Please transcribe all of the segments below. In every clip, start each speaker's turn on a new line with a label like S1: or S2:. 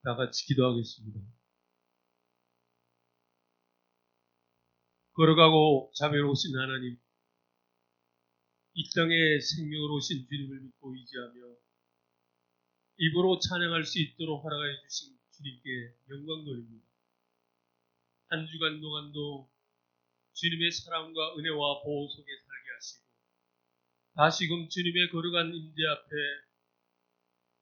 S1: 다 같이 기도하겠습니다. 걸어가고 자비로우신 하나님, 이 땅에 생명으로 오신 주님을 믿고 의지하며 입으로 찬양할 수 있도록 허락해 주신 주님께 영광 돌립니다. 한 주간 동안도 주님의 사랑과 은혜와 보호 속에 살게 하시고 다시금 주님의 거룩한 임재 앞에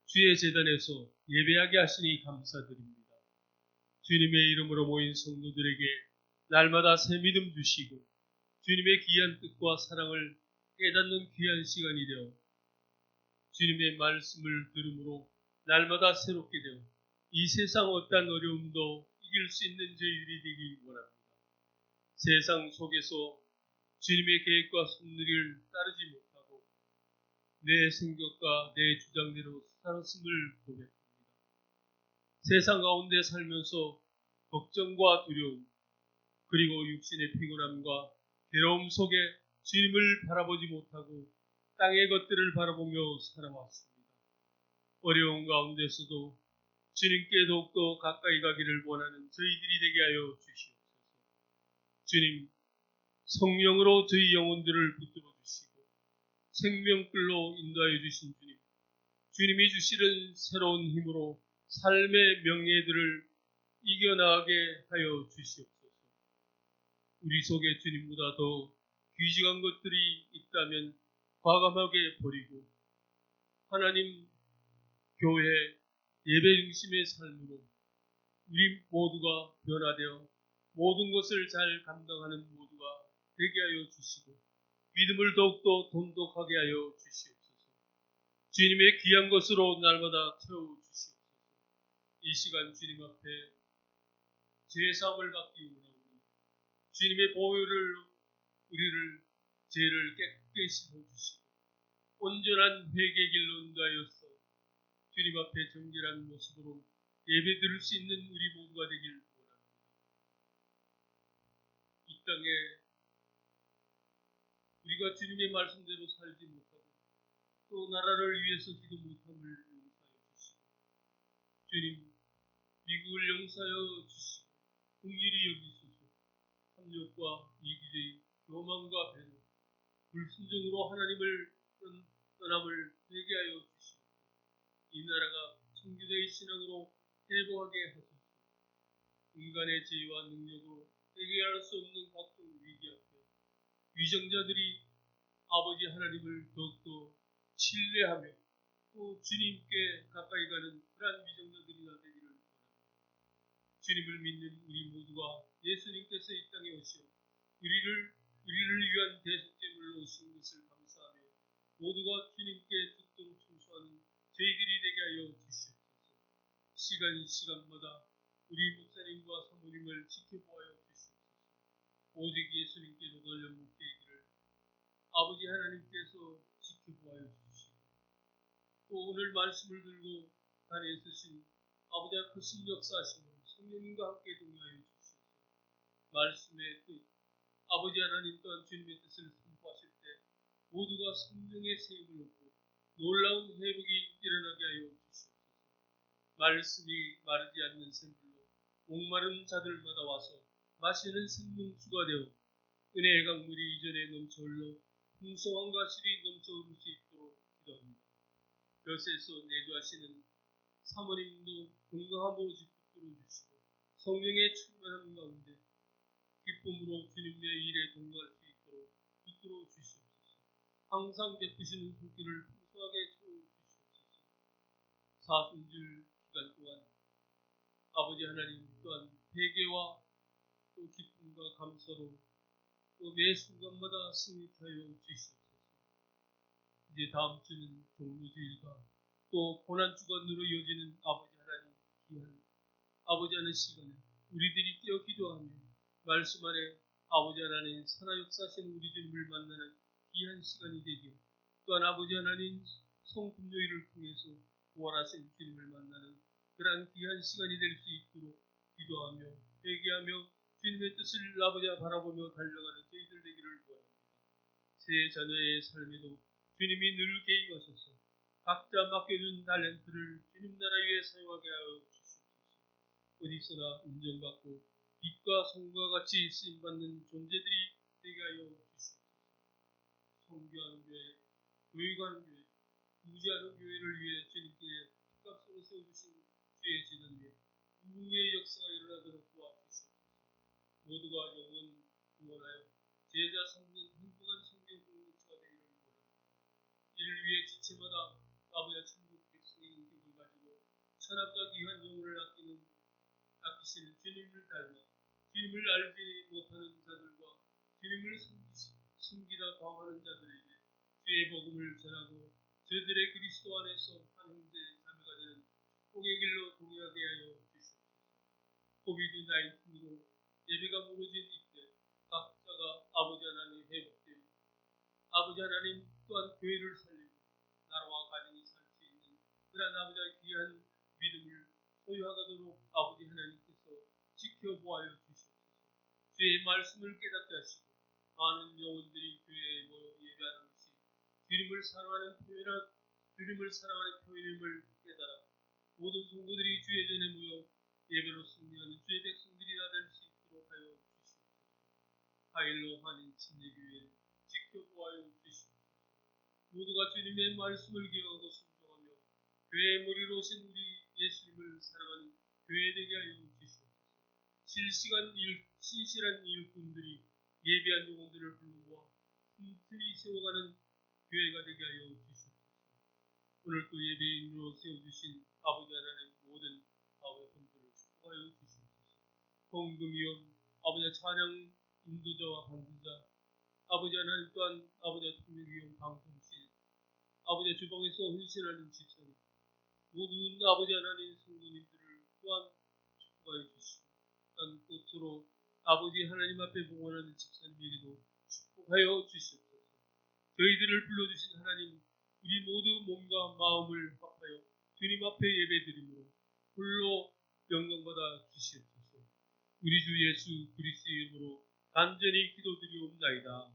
S1: 주의 제단에서 예배하게 하시니 감사드립니다. 주님의 이름으로 모인 성도들에게 날마다 새 믿음 주시고 주님의 귀한 뜻과 사랑을 깨닫는 귀한 시간이 되어 주님의 말씀을 들음으로 날마다 새롭게 되어 이 세상 어떠한 어려움도 이길 수 있는 저희들이 되길 원합니다. 세상 속에서 주님의 계획과 섭리를 따르지 못하고 내 생각과 내 주장대로 살았음을 고백합니다. 세상 가운데 살면서 걱정과 두려움 그리고 육신의 피곤함과 괴로움 속에 주님을 바라보지 못하고 땅의 것들을 바라보며 살아왔습니다. 어려운 가운데서도 주님께 더욱더 가까이 가기를 원하는 저희들이 되게 하여 주시옵소서. 주님, 성령으로 저희 영혼들을 붙들어 주시고 생명불로 인도하여 주신 주님, 주님이 주시는 새로운 힘으로 삶의 명예들을 이겨나가게 하여 주시옵소서. 우리 속에 주님보다 더 귀중한 것들이 있다면 과감하게 버리고 하나님 교회 예배 중심의 삶으로 우리 모두가 변화되어 모든 것을 잘 감당하는 모두가 되게 하여 주시고 믿음을 더욱더 돈독하게 하여 주시옵소서. 주님의 귀한 것으로 날마다 채워주시옵소서. 이 시간 주님 앞에 제사함을 받기 원하오니 주님의 보혈을 우리를 죄를 깨끗게 씻어주시고 온전한 회개 길로 인도하여서 주님 앞에 정결한 모습으로 예배 드릴 수 있는 우리 모두가 되길 원합니다. 이 땅에 우리가 주님의 말씀대로 살지 못하고 또 나라를 위해서 기도 못함을 용서하여 주시고 주님 미국을 용서하여 주시고 긍휼히 여기소서. 탐욕과 이기주의, 교만과 배도, 불순종으로 하나님을 떠남을 되게 하여 주시고 이 나라가 청교도의 신앙으로 회복하게 하소서. 인간의 지혜와 능력으로 해결할 수 없는 각종 위기 앞에 위정자들이 아버지 하나님을 더욱더 신뢰하며 또 주님께 가까이 가는 그러한 위정자들이나 되기를 원합니다. 주님을 믿는 우리 모두가 예수님께서 이 땅에 오시어 우리를 위한 대속제물로 오신 것을 감사하며 모두가 주님께 듣도록 충성하는 저희들이 되게 하여 주시옵소서. 시간마다 우리 목사님과 사모님을 지켜보아여 주시옵소서. 오직 예수님께로 돌려 묵히기를 아버지 하나님께서 지켜보아여 주시고 또 오늘 말씀을 들고 단에 서신 아버지의 크신 역사하시는 성령님과 함께 동행하여 주시옵소서. 말씀의 뜻 아버지 하나님 또한 주님의 뜻을 선포하실 때 모두가 성령의 세임을 얻고 놀라운 회복이 일어나게 하여 주시옵소서. 말씀이 마르지 않는 샘물로 목마른 자들마다 와서 마시는 생명수가 되어 은혜의 강물이 이전에 넘쳐 흘러 풍성함과 실이 넘쳐 흐를 수 있도록 기도합니다. 벼에서 내주하시는 사모님도 건강함으로 붙들어 주시고 성령의 충만함 가운데 기쁨으로 주님의 일에 동거할 수 있도록 붙들어 주시옵소서. 항상 베푸시는 손길을 풍성하게 채워주시옵소서. 사순절 기간 동안 아버지 하나님 또한 회개와 또 기쁨과 감사로 또 매 순간마다 승리하여 주시옵소서. 이제 다음 주는 종료주일과 또 고난 주간으로 이어지는 아버지 하나님 귀한 아버지 하나님 시간에 우리들이 깨어 기도하며 말씀 안에 아버지 하나님 살아 역사하시는 우리 주님을 만나는 귀한 시간이 되기를, 또한 아버지 하나님 성금요일을 통해서 구원하신 주님을 만나는 그러한 귀한 시간이 될 수 있도록 기도하며 회개하며 주님의 뜻을 아버지 바라보며 달려가는 저희들 되기를 원합니다. 새 자녀의 삶에도 주님이 늘 개입하셔서 각자 맡겨준 탤런트를 주님 나라 위에 사용하게 하여 주시옵소서. 어디서나 인정받고 빛과 성과 같이 쓰임받는 존재들이 되게 하여 주시옵소서. 성교하는 교회, 교육하는 교회, 구제하는 교회를 위해 주님께 특값으로 세워주신 주의 제단 위에 부흥의 역사가 일어나도록 도와주시옵소서. 모두가 영원 구원하여 제자 삼는 행복한 성경 공동체가 되기를 원합니다. 이를 위해 지체마다 아버지 천국 백성의 인격을 가지고 천합과 귀한 영혼을 아끼시는 주님을 닮아 주님을 알지 못하는 자들과 주님을 숨기다 방황하는 자들에게 주의 복음을 전하고 저들의 그리스도 안에서 한 형제 자매가 되는 축복의 길로 동행하게 하여 주시옵소서. 코비드-19으로 예배가 무너진 이때 각자가 아버지 하나님 회복되어 아버지 하나님 또한 교회를 살리고 나라와 가정이 살 수 있는 그러한 아버지의 귀한 믿음을 소유하도록 아버지 하나님께서 지켜보아여 주시옵소서. 주의 말씀을 깨닫게 하시고 많은 영혼들이 교회에 모여 예배하는 것이 주님을 사랑하는 표현임을 깨달아 모든 성도들이 주의 전에 모여 예배로 승리하는 주의 백성들이 다 될 수 있도록 하여 주시옵소서. 하일로 하는 침례교회 지켜보아여 주시옵소서. 모두가 주님의 말씀을 기억하고 순종하며 교회의 머리로 오신 우리 예수님을 사랑하는 교회 되게 하여 주시옵소서. 신실한 일꾼들이 예배한 영혼들을 불러모아 틈틈이 세워가는 교회가 되게 하여 주시옵소서. 오늘 또 예배인으로 세워주신 아버지 하나님 모든 아버지 분들을 축복하여 주시옵소서. 공금위원, 아버지 찬양 인도자와 방송자, 아버지 하나님 또한 아버지 통역위원 방송실, 아버지 주방에서 헌신하는 집사님, 모든 아버지 하나님 성도님들을 또한 축복하여 주시고, 또한 끝으로 아버지 하나님 앞에 봉헌하는 집사님에게도 축복하여 주시옵소서. 저희들을 불러주신 하나님, 우리 모두 몸과 마음을 합하여 주님 앞에 예배드림으로 홀로 영광받아 주시옵소서. 우리 주 예수 그리스도의 이름으로 간절히 기도드리옵나이다.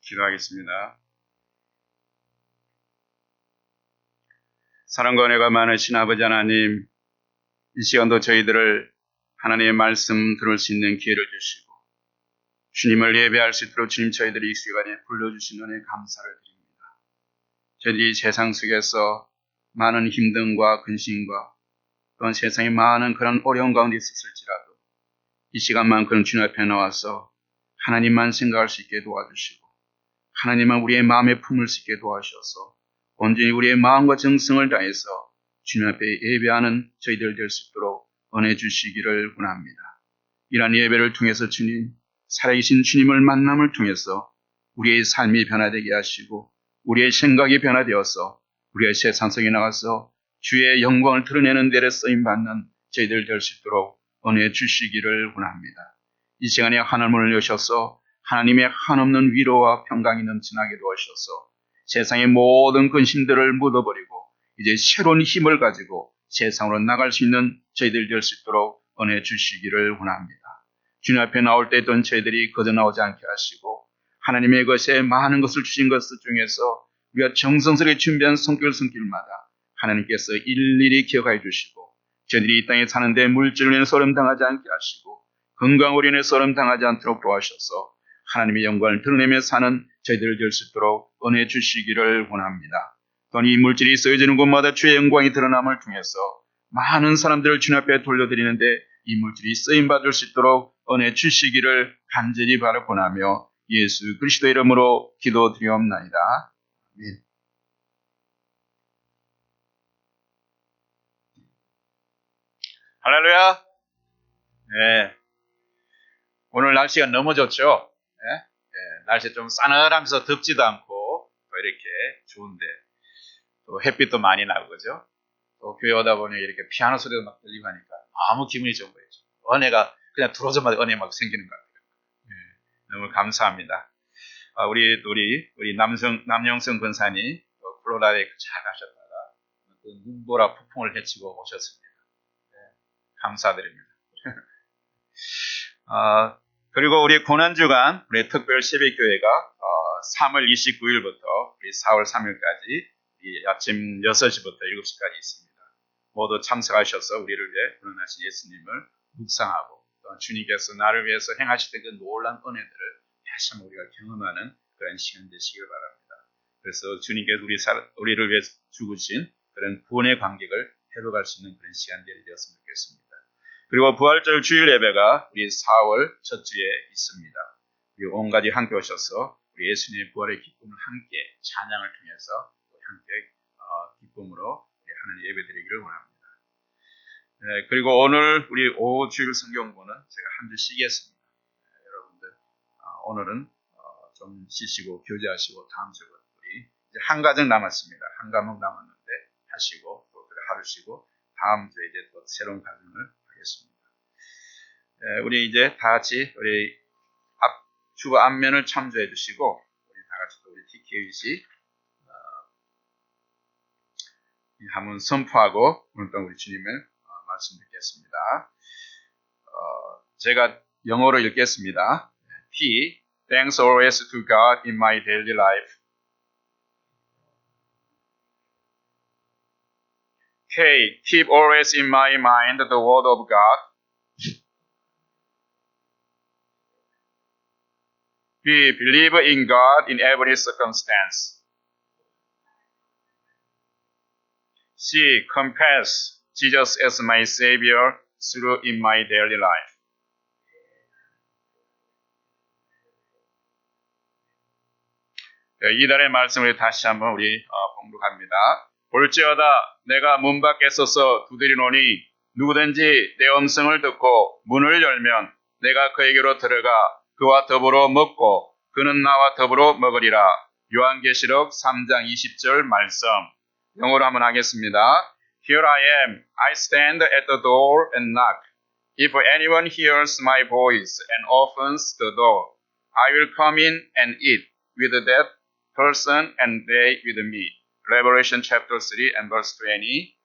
S2: 기도하겠습니다. 사랑과 은혜가 많으신 아버지 하나님, 이 시간도 저희들을 하나님의 말씀 들을 수 있는 기회를 주시고 주님을 예배할 수 있도록 주님 저희들이 이 시간에 불러주신 은혜 감사를 드립니다. 저희들이 세상 속에서 많은 힘듦과 근심과 또한 세상에 많은 그런 어려운 가운데 있었을지라도 이 시간만큼 주님 앞에 나와서 하나님만 생각할 수 있게 도와주시고 하나님만 우리의 마음에 품을 수 있게 도와주셔서 온전히 우리의 마음과 정성을 다해서 주님 앞에 예배하는 저희들 될 수 있도록 은혜 주시기를 원합니다. 이러한 예배를 통해서 주님, 살아계신 주님을 만남을 통해서 우리의 삶이 변화되게 하시고 우리의 생각이 변화되어서 우리의 세상 속에 나가서 주의 영광을 드러내는 데에 쓰임받는 저희들 될 수 있도록 은혜 주시기를 원합니다. 이 시간에 하나님을 여셔서 하나님의 한없는 위로와 평강이 넘쳐나게 도와주셔서 세상의 모든 근심들을 묻어버리고 이제 새로운 힘을 가지고 세상으로 나갈 수 있는 저희들 될 수 있도록 은혜 주시기를 원합니다. 주님 앞에 나올 때 있던 저희들이 거저 나오지 않게 하시고 하나님의 것에 많은 것을 주신 것 중에서 우리가 정성스레 준비한 성결 성길마다 하나님께서 일일이 기억하여 주시고 저희들이 이 땅에 사는데 물질로 인해 소름당하지 않게 하시고 건강으로 인해 소름당하지 않도록 도와주셔서 하나님의 영광을 드러내며 사는 저희들 될 수 있도록 은혜 주시기를 원합니다. 또한 이 물질이 쓰여지는 곳마다 주의 영광이 드러남을 통해서 많은 사람들을 주님 앞에 돌려드리는데 이 물질이 쓰임받을 수 있도록 은혜 주시기를 간절히 바라고나며 예수 그리스도 이름으로 기도드리옵나이다. 아멘. 할렐루야. 네. 오늘 날씨가 너무 좋죠? 네? 네. 날씨 좀 싸늘하면서 덥지도 않고 또 이렇게 좋은데 또 햇빛도 많이 나고 그죠? 또 교회 오다 보니 이렇게 피아노 소리가 막 들리고 하니까 아무 기분이 좋은 거예요. 은혜가 그냥 들어오자마자 은혜 막 생기는 것 같아요. 네. 너무 감사합니다. 우리 남영성 권사님 콜로라도에 잘 가셨다가 또 눈보라 폭풍을 헤치고 오셨습니다. 네. 감사드립니다. 그리고 우리 고난주간 우리 특별 새벽교회가 3월 29일부터 우리 4월 3일까지 아침 6시부터 7시까지 있습니다. 모두 참석하셔서 우리를 위해 구원하신 예수님을 묵상하고 또 주님께서 나를 위해서 행하시던 그 놀라운 은혜들을 다시 한번 우리가 경험하는 그런 시간 되시길 바랍니다. 그래서 주님께서 우리를 위해 죽으신 그런 구원의 관객을 회복할 수 있는 그런 시간들이 되었으면 좋겠습니다. 그리고 부활절 주일 예배가 우리 4월 첫 주에 있습니다. 우리 온 가지 함께 오셔서 우리 예수님의 부활의 기쁨을 함께 찬양을 통해서 함께 기쁨으로 우리 하나님 예배 드리기를 원합니다. 네, 그리고 오늘 우리 5 주일 성경부는 제가 한 주 쉬겠습니다. 여러분들 오늘은 좀 쉬시고 교제하시고 다음 주부터 우리 이제 한 가정 남았습니다. 한 과목 남았는데 하시고 또 하루 쉬고 다음 주에 이제 또 새로운 과정을 하겠습니다. 우리 이제 다 같이 우리 주보 앞면을 참조해 주시고 우리 다 같이 또 우리 TKC 한번 선포하고 오늘 또 우리 주님의 말씀 듣겠습니다. 제가 영어로 읽겠습니다. T. Thanks always to God in my daily life. K. Keep always in my mind the word of God. B. Believe in God in every circumstance. C. Confess Jesus as my Savior through in my daily life. 이달의 말씀을 다시 한번 우리 봉독합니다. 볼지어다 내가 문 밖에 서서 두드리노니 누구든지 내 음성을 듣고 문을 열면 내가 그에게로 들어가 그와 더불어 먹고 그는 나와 더불어 먹으리라. 요한계시록 3장 20절 말씀. 영어로 한번 하겠습니다. Here I am. I stand at the door and knock. If anyone hears my voice and opens the door, I will come in and eat with that person and they with me. Revelation chapter 3 and verse 20.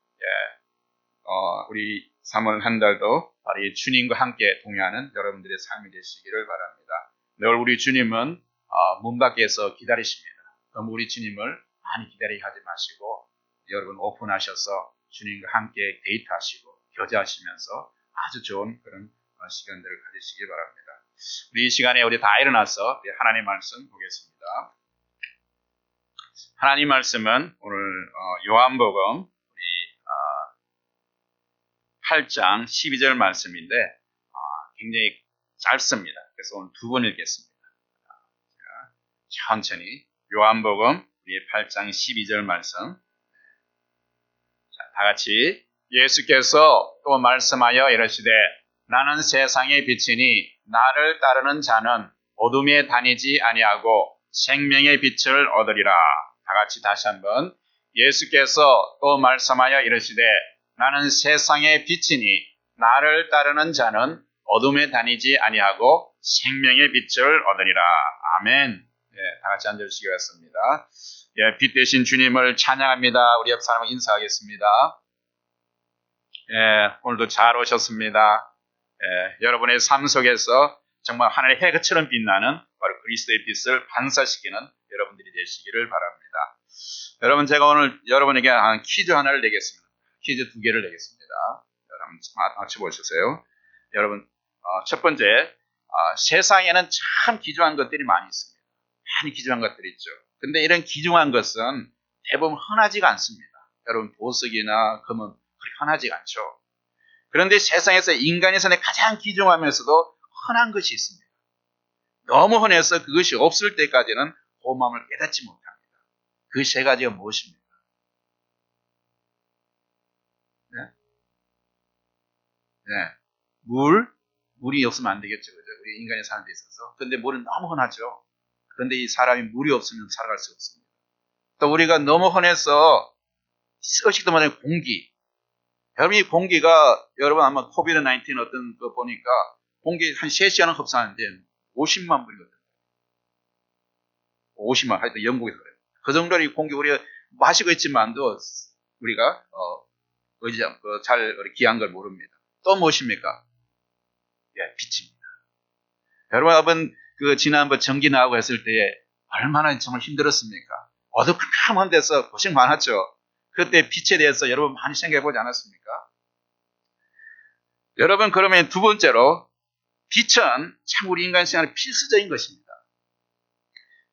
S2: 우리 3월 한 달도 바로 이 주님과 함께 동행하는 여러분들의 삶이 되시기를 바랍니다. 늘 우리 주님은 문 밖에서 기다리십니다. 그럼 우리 주님을 많이 기다리게 하지 마시고 여러분 오픈하셔서 주님과 함께 데이트하시고 교제하시면서 아주 좋은 그런 시간들을 가지시기 바랍니다. 우리 이 시간에 우리 다 일어나서 하나님 말씀 보겠습니다. 하나님 말씀은 오늘 요한복음 우리 8장 12절 말씀인데 굉장히 짧습니다. 그래서 오늘 두 번 읽겠습니다. 천천히 요한복음 우리 8장 12절 말씀. 자, 다 같이 예수께서 또 말씀하여 이르시되 나는 세상의 빛이니 나를 따르는 자는 어둠에 다니지 아니하고 생명의 빛을 얻으리라. 다 같이 다시 한번 예수께서 또 말씀하여 이르시되 나는 세상의 빛이니 나를 따르는 자는 어둠에 다니지 아니하고 생명의 빛을 얻으리라. 아멘. 다 같이 앉아주시기 바랍니다. 빛 되신 주님을 찬양합니다. 우리 옆 사람을 인사하겠습니다. 오늘도 잘 오셨습니다. 여러분의 삶 속에서 정말 하늘의 해처럼 빛나는 바로 그리스도의 빛을 반사시키는 여러분들이 되시기를 바랍니다. 여러분 제가 오늘 여러분에게 퀴즈 하나를 내겠습니다. 퀴즈 2개를 내겠습니다. 여러분 맞춰보셨어요? 여러분 첫 번째 세상에는 참 귀중한 것들이 많이 있습니다. 많이 귀중한 것들이 있죠. 근데 이런 귀중한 것은 대부분 흔하지가 않습니다. 여러분 보석이나 금은 그렇게 흔하지가 않죠. 그런데 세상에서 인간의 손에 가장 귀중하면서도 흔한 것이 있습니다. 너무 흔해서 그것이 없을 때까지는 고마움을 깨닫지 못합니다. 그 세 가지가 무엇입니까? 물이 없으면 안 되겠죠. 그죠? 우리 인간의 삶에 있어서. 근데 물은 너무 흔하죠. 그런데 이 사람이 물이 없으면 살아갈 수 없습니다. 또 우리가 너무 흔해서 의식도 못하는 공기. 여러분 이 공기가 여러분 아마 코비드-19 어떤 거 보니까 공기 한 3시간은 흡수하는데 50만 불이거든요. 50만 하여튼 영국에서 그래요. 그 정도로 이 공기 우리가 마시고 있지만도 우리가 잘 귀한 걸 모릅니다. 또 무엇입니까? 빛입니다. 여러분 지난번 전기 나오고 했을 때에 얼마나 정말 힘들었습니까? 어두컴컴한 데서 고생 많았죠. 그때 빛에 대해서 여러분 많이 생각해 보지 않았습니까? 여러분 그러면 두 번째로 빛은 참 우리 인간 생활에 필수적인 것입니다.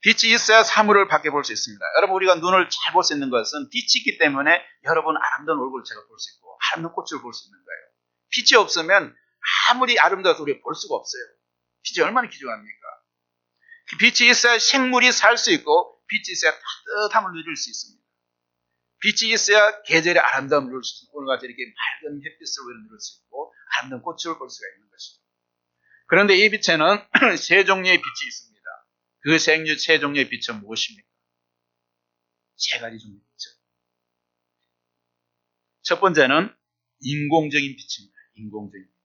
S2: 빛이 있어야 사물을 밖에 볼 수 있습니다. 여러분 우리가 눈을 잘 볼 수 있는 것은 빛이 있기 때문에 여러분 아름다운 얼굴을 제가 볼 수 있고 아름다운 꽃을 볼 수 있는 거예요. 빛이 없으면 아무리 아름다워도 우리가 볼 수가 없어요. 빛이 얼마나 귀중합니까? 빛이 있어야 생물이 살 수 있고 빛이 있어야 따뜻함을 누릴 수 있습니다. 빛이 있어야 계절의 아름다움을 누릴 수 있고 오늘같이 이렇게 맑은 햇빛을 누릴 수 있고 아름다운 꽃을 볼 수가 있는 것이죠. 그런데 이 빛에는 세 종류의 빛이 있습니다. 그 세 종류의 빛은 무엇입니까? 세 가지 종류의 빛이죠. 첫 번째는 인공적인 빛입니다. 인공적인 빛.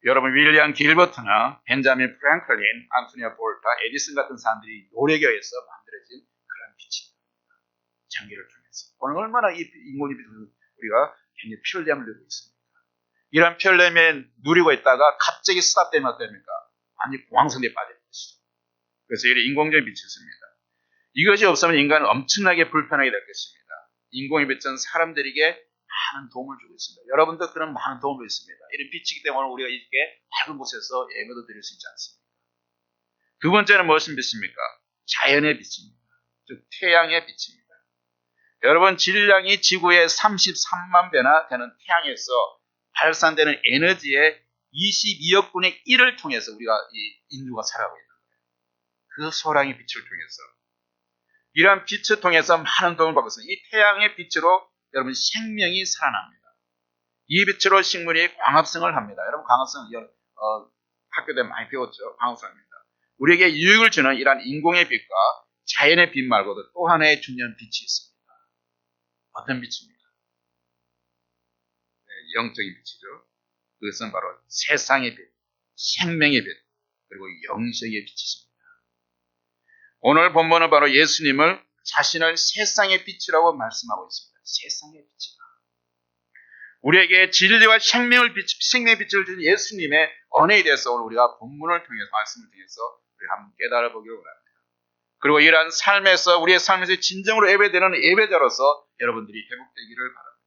S2: 여러분 윌리엄 길버트나 벤자민 프랭클린, 안토니아 볼타, 에디슨 같은 사람들이 노력에 의해서 만들어진 그런 빛입니다. 전기를 통해서. 오늘 얼마나 이 인공적인 빛을 우리가 굉장히 편리함을 누리고 있습니다. 이런 편리함에 누리고 있다가 갑자기 스탑되면 어떻습니까? 완전히 공황성대에 빠질 것이죠. 그래서 이런 인공적인 빛이 있습니다. 이것이 없으면 인간은 엄청나게 불편하게 될 것입니다. 인공의 빛은 사람들에게 많은 도움을 주고 있습니다. 여러분도 그런 많은 도움을 있습니다. 이런 빛이기 때문에 우리가 이렇게 밝은 곳에서 예배도 드릴 수 있지 않습니까? 두 번째는 무엇인 빛입니까? 자연의 빛입니다. 즉 태양의 빛입니다. 여러분 질량이 지구의 33만 배나 되는 태양에서 발산되는 에너지의 22억 분의 1을 통해서 우리가 이 인류가 살아가고 있는 거예요. 그 소량의 빛을 통해서 이러한 빛을 통해서 많은 도움을 받고 있습니다. 이 태양의 빛으로 여러분 생명이 살아납니다. 이 빛으로 식물이 광합성을 합니다. 여러분 광합성 학교 때 많이 배웠죠. 광합성입니다. 우리에게 유익을 주는 이러한 인공의 빛과 자연의 빛 말고도 또 하나의 중요한 빛이 있습니다. 어떤 빛입니까? 네, 영적인 빛이죠. 그것은 바로 세상의 빛, 생명의 빛, 그리고 영적의 빛이 있습니다. 오늘 본문은 바로 예수님을 자신을 세상의 빛이라고 말씀하고 있습니다. 세상의 빛이다. 우리에게 진리와 생명의 빛을 준 예수님의 언어에 대해서 오늘 우리가 본문을 통해서 말씀을 통해서 우리가 한번 깨달아 보기를 원합니다. 그리고 이러한 삶에서 우리의 삶에서 진정으로 예배되는 예배자로서 여러분들이 회복되기를 바랍니다.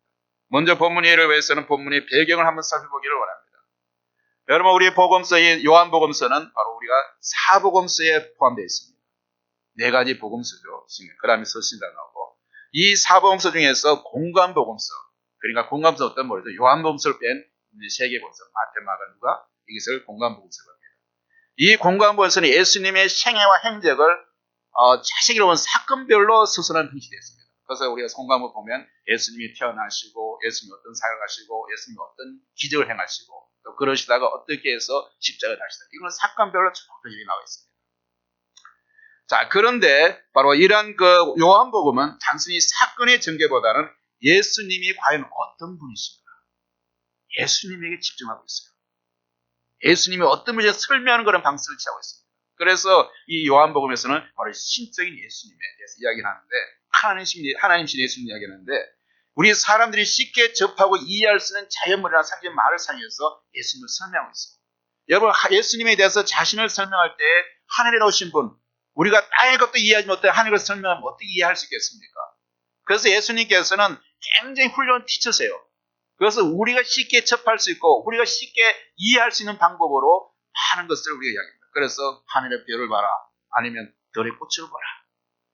S2: 먼저 본문 이해를 위해서는 본문의 배경을 한번 살펴보기를 원합니다. 여러분 우리 복음서 요한복음서는 바로 우리가 사복음서에 포함되어 있습니다. 4가지 복음서죠. 그 다음에 서신자 나오고 이 사복음서 중에서 공관복음서 그러니까 공관복음서 어떤 뭐죠? 요한복음서를 뺀 3개 복음서 마태, 마가, 누가 이것을 공관복음서라고 합니다. 이 공관복음서는 예수님의 생애와 행적을 자세히 보면 사건별로 서술한 형식이 됐습니다. 그래서 우리가 공관을 보면 예수님이 태어나시고 예수님이 어떤 사역을 하시고 예수님이 어떤 기적을 행하시고 또 그러시다가 어떻게 해서 십자가를 다시다. 이건 사건별로 쭉 나와 있습니다. 자, 그런데 바로 이런 그 요한복음은 단순히 사건의 전개보다는 예수님이 과연 어떤 분이신가? 예수님에게 집중하고 있어요. 예수님이 어떤 분인지 설명하는 그런 방식을 취하고 있습니다. 그래서 이 요한복음에서는 바로 신적인 예수님에 대해서 이야기를 하는데 하나님신 예수님 이야기하는데 우리 사람들이 쉽게 접하고 이해할 수 있는 자연문이나 상징 말을 사용해서 예수님을 설명하고 있어요. 여러분 예수님에 대해서 자신을 설명할 때 하늘에 오신 분 우리가 땅의 것도 이해하지 못해 하늘을 설명하면 어떻게 이해할 수 있겠습니까? 그래서 예수님께서는 굉장히 훌륭한 티처세요. 그래서 우리가 쉽게 접할 수 있고 우리가 쉽게 이해할 수 있는 방법으로 많은 것들을 우리가 이야기합니다. 그래서 하늘의 별을 봐라 아니면 들의 꽃을 봐라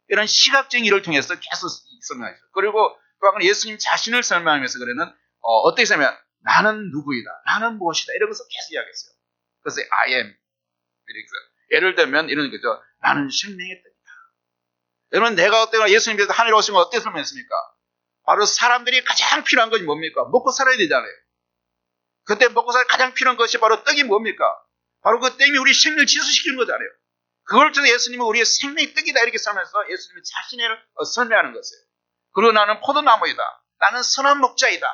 S2: 이런 시각적인 일을 통해서 계속 설명하죠. 그리고 또 하나는 예수님 자신을 설명하면서 그러는 어떻게 설명하면 나는 누구이다 나는 무엇이다 이런 것을 계속 이야기했어요. 그래서 I am 이렇게 예를 들면 이런 거죠. 나는 생명의 떡이다. 여러분 내가 어때가 예수님에 대해서 하늘에 오신 걸 어떻게 설명했습니까? 바로 사람들이 가장 필요한 것이 뭡니까? 먹고 살아야 되잖아요. 그때 먹고 살 가장 필요한 것이 바로 떡이 뭡니까? 바로 그 떡이 우리 생명을 지수시키는 거잖아요. 그걸 통해 예수님은 우리의 생명의 떡이다 이렇게 설명해서 예수님이 자신을 설명하는 것이에요. 그리고 나는 포도나무이다. 나는 선한 목자이다.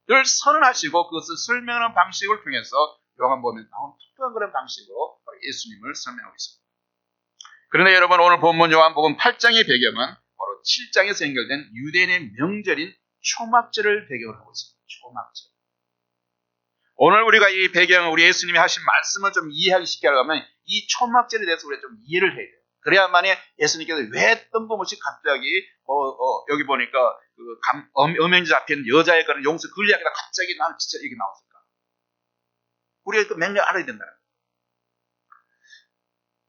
S2: 늘 선언하시고 그것을 설명하는 방식을 통해서 요한복음에 나온 특별한 그런 방식으로 예수님을 설명하고 있습니다. 그런데 여러분 오늘 본문 요한복음 8장의 배경은 바로 7장에서 연결된 유대인의 명절인 초막절을 배경으로 하고 있습니다. 초막절. 오늘 우리가 이 배경을 우리 예수님이 하신 말씀을 좀 이해하기 쉽게 하려면 이 초막절에 대해서 우리가 좀 이해를 해야 돼요. 그래야만이 예수님께서 왜 뜬금없이 갑자기 여기 보니까 그 음행지 잡힌 여자의 그런 용서 그 이야기가 갑자기 나는 진짜 이게 나왔을까? 우리가 그 맥락 알아야 된다는 거예요.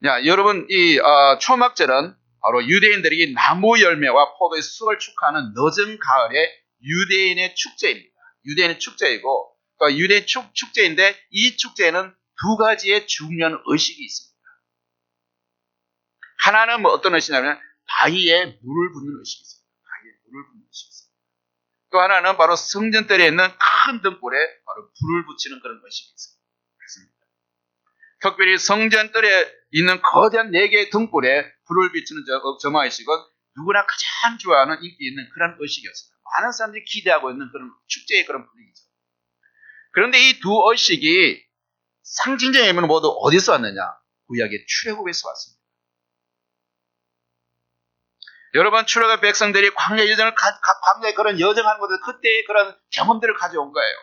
S2: 야, 여러분 이 초막절은 바로 유대인들이 나무 열매와 포도의 수확을 축하하는 늦은 가을의 유대인의 축제입니다. 유대인의 축제이고 또 유대인 축제인데 이 축제에는 2가지의 중요한 의식이 있습니다. 하나는 뭐 어떤 의식이냐면 바위에 물을 붓는 의식이 있습니다. 바위에 물을 붓는 의식이 있습니다. 또 하나는 바로 성전뜰에 있는 큰 등불에 바로 불을 붙이는 그런 의식이 있습니다. 그렇습니다. 특별히 성전뜰에 있는 거대한 4개의 등불에 불을 비추는 점화 의식은 누구나 가장 좋아하는 인기 있는 그런 의식이었습니다. 많은 사람들이 기대하고 있는 그런 축제의 그런 분위기죠. 그런데 이 2 의식이 상징적인 의미는 모두 어디서 왔느냐? 구약의 출애굽에서 왔습니다. 여러분 출애굽 백성들이 광야 여정을 광야에 그런 여정하는 것들 그때의 그런 경험들을 가져온 거예요.